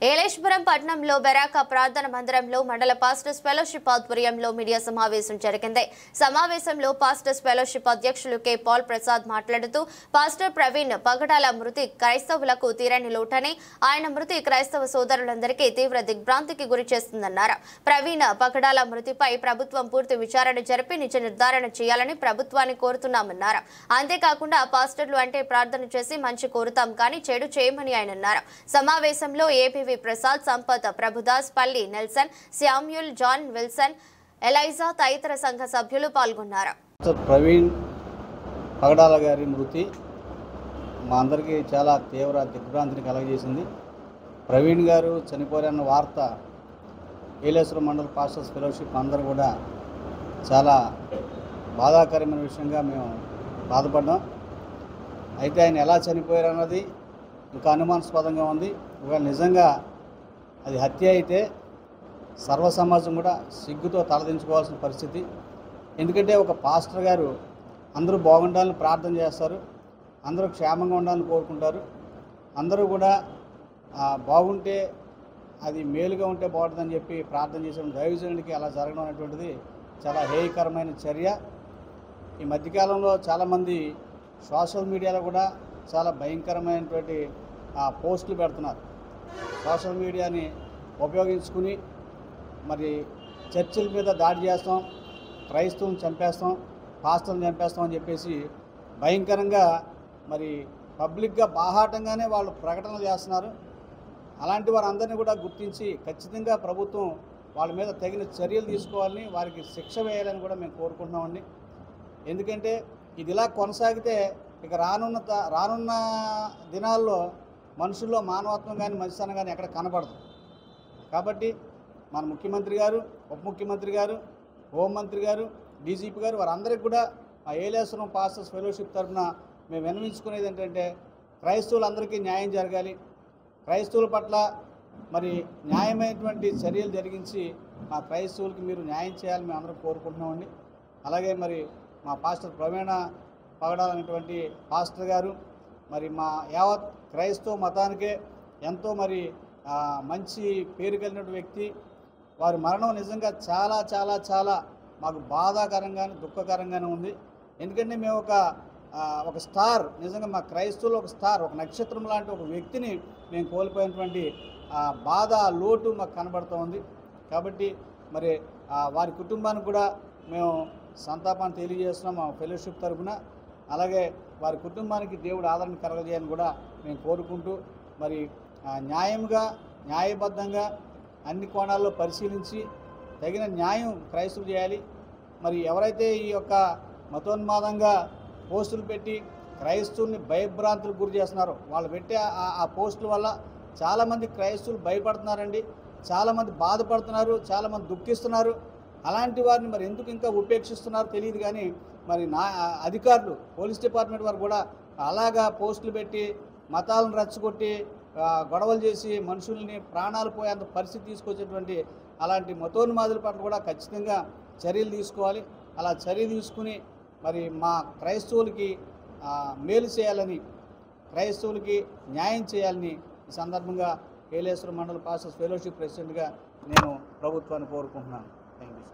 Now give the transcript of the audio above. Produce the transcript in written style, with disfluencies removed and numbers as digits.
ఏలేశ్వరం పట్టణంలో బెరాక ప్రార్థన మందిరంలో మండల పాస్టర్స్ ఫెలోషిప్ ఆధ్వర్యంలో మీడియా సమావేశం జరిగింది. సమావేశంలో పాస్టర్స్ ఫెలోషిప్ అధ్యక్షులు కె పాల్ ప్రసాద్ మాట్లాడుతూ పాస్టర్ ప్రవీణ్ పగడాల మృతి క్రైస్తవులకు తీరని లోటని, ఆయన మృతి క్రైస్తవ సోదరులందరికీ తీవ్ర దిగ్భ్రాంతికి గురి చేస్తుందన్నారు. ప్రవీణ్ పగడాల మృతిపై ప్రభుత్వం పూర్తి విచారణ జరిపి నిజ నిర్ధారణ చేయాలని ప్రభుత్వాన్ని కోరుతున్నామన్నారు. అంతేకాకుండా పాస్టర్లు అంటే ప్రార్థన చేసి మంచి కోరుతాం కానీ చెడు చేయమని ఆయన అన్నారు. సమావేశంలో AP Prasad, Sampath, Prabhudas, Palli, Nelson, Samuel, John, Wilson, Eliza తదితర సంఘ సభ్యులు పాల్గొన్నారు. ప్రవీణ్ పగడాల గారి మృతి మా అందరికీ చాలా తీవ్ర దిగ్భ్రాంతిని కలగజేసింది. ప్రవీణ్ గారు చనిపోయారన్న వార్త ఏలేశ్వరం మండల పాస్టర్స్ ఫెలోషిప్ అందరూ కూడా చాలా బాధాకరమైన విషయంగా మేము బాధపడ్డాం. అయితే ఆయన ఎలా చనిపోయారన్నది ఇంకా అనుమానాస్పదంగా ఉంది. ఒకవేళ నిజంగా అది హత్య అయితే సర్వ సమాజం కూడా సిగ్గుతో తలదించుకోవాల్సిన పరిస్థితి. ఎందుకంటే ఒక పాస్టర్ గారు అందరూ బాగుండాలని ప్రార్థన చేస్తారు, అందరూ క్షేమంగా ఉండాలని కోరుకుంటారు, అందరూ కూడా బాగుంటే అది మేలుగా ఉంటే బాగుంటుందని చెప్పి ప్రార్థన చేసే దైవజనుడికి అలా జరగడం అనేటువంటిది చాలా హేయకరమైన చర్య. ఈ మధ్యకాలంలో చాలామంది సోషల్ మీడియాలో కూడా చాలా భయంకరమైనటువంటి పోస్టులు పెడుతున్నారు. సోషల్ మీడియాని ఉపయోగించుకుని మరి చర్చిల మీద దాడి చేస్తాం, క్రైస్తవులను చంపేస్తాం, పాస్టర్లను చంపేస్తాం అని చెప్పేసి భయంకరంగా మరి పబ్లిక్గా బాహాటంగానే వాళ్ళు ప్రకటనలు చేస్తున్నారు. అలాంటి వారందరినీ కూడా గుర్తించి ఖచ్చితంగా ప్రభుత్వం వాళ్ళ మీద తగిన చర్యలు తీసుకోవాలని, వారికి శిక్ష వేయాలని కూడా మేము కోరుకుంటున్నామండి. ఎందుకంటే ఇది ఇలా కొనసాగితే ఇక రానున్న దినాల్లో మనుషుల్లో మానవత్వం కానీ మంచితనం కానీ ఎక్కడ కనబడదు. కాబట్టి మన ముఖ్యమంత్రి గారు, ఉప ముఖ్యమంత్రి గారు, హోంమంత్రి గారు, డీజీపీ గారు వారందరికీ కూడా ఆ ఏలేశ్వరం పాస్టర్స్ ఫెలోషిప్ తరఫున మేము విన్నవించుకునేది ఏంటంటే క్రైస్తవులందరికీ న్యాయం జరగాలి, క్రైస్తవుల పట్ల మరి న్యాయమైనటువంటి చర్యలు జరిగించి మా క్రైస్తవులకి మీరు న్యాయం చేయాలని మేము అందరం కోరుకుంటున్నామండి. అలాగే మరి మా పాస్టర్ ప్రవీణ పగడాలనేటువంటి పాస్టర్ గారు మరి మా యావత్ క్రైస్తవ మతానికే ఎంతో మరి మంచి పేరు కలిగిన వ్యక్తి. వారి మరణం నిజంగా చాలా చాలా చాలా మాకు బాధాకరంగానే దుఃఖకరంగానే ఉంది. ఎందుకంటే మేము ఒక స్టార్, నిజంగా మా క్రైస్తవులు ఒక స్టార్, ఒక నక్షత్రం లాంటి ఒక వ్యక్తిని మేము కోల్పోయినటువంటి బాధ, లోటు మాకు కనబడుతూ ఉంది. కాబట్టి మరి వారి కుటుంబానికి కూడా మేము సంతాపాన్ని తెలియజేస్తున్నాం మా ఫెలోషిప్ తరఫున. అలాగే వారి కుటుంబానికి దేవుడు ఆదరణ కలగజేయని కూడా మేము కోరుకుంటూ మరి న్యాయంగా, న్యాయబద్ధంగా అన్ని కోణాల్లో పరిశీలించి తగిన న్యాయం క్రైస్తవులు చేయాలి. మరి ఎవరైతే ఈ యొక్క మతోన్మాదంగా పోస్టులు పెట్టి క్రైస్తవుల్ని భయభ్రాంతులకు గురి చేస్తున్నారో వాళ్ళు పెట్టే ఆ పోస్టుల వల్ల చాలామంది క్రైస్తవులు భయపడుతున్నారండి, చాలామంది బాధపడుతున్నారు, చాలామంది దుఃఖిస్తున్నారు. అలాంటి వారిని మరి ఎందుకు ఇంకా ఉపేక్షిస్తున్నారో తెలియదు. కానీ మరి అధికారులు, పోలీస్ డిపార్ట్మెంట్ వారు కూడా అలాగా పోస్టులు పెట్టి మతాలను రెచ్చగొట్టి గొడవలు చేసి మనుషుల్ని ప్రాణాలు పోయేంత పరిస్థితి తీసుకొచ్చేటువంటి అలాంటి మతోన్మాదుల పట్ల కూడా ఖచ్చితంగా చర్యలు తీసుకోవాలి. అలా చర్య తీసుకుని మరి మా క్రైస్తవులకి మేలు చేయాలని, క్రైస్తవులకి న్యాయం చేయాలని ఈ సందర్భంగా ఏలేశ్వరం మండల పాస్టర్స్ ఫెలోషిప్ ప్రెసిడెంట్గా నేను ప్రభుత్వాన్ని కోరుకుంటున్నాను. Thank you.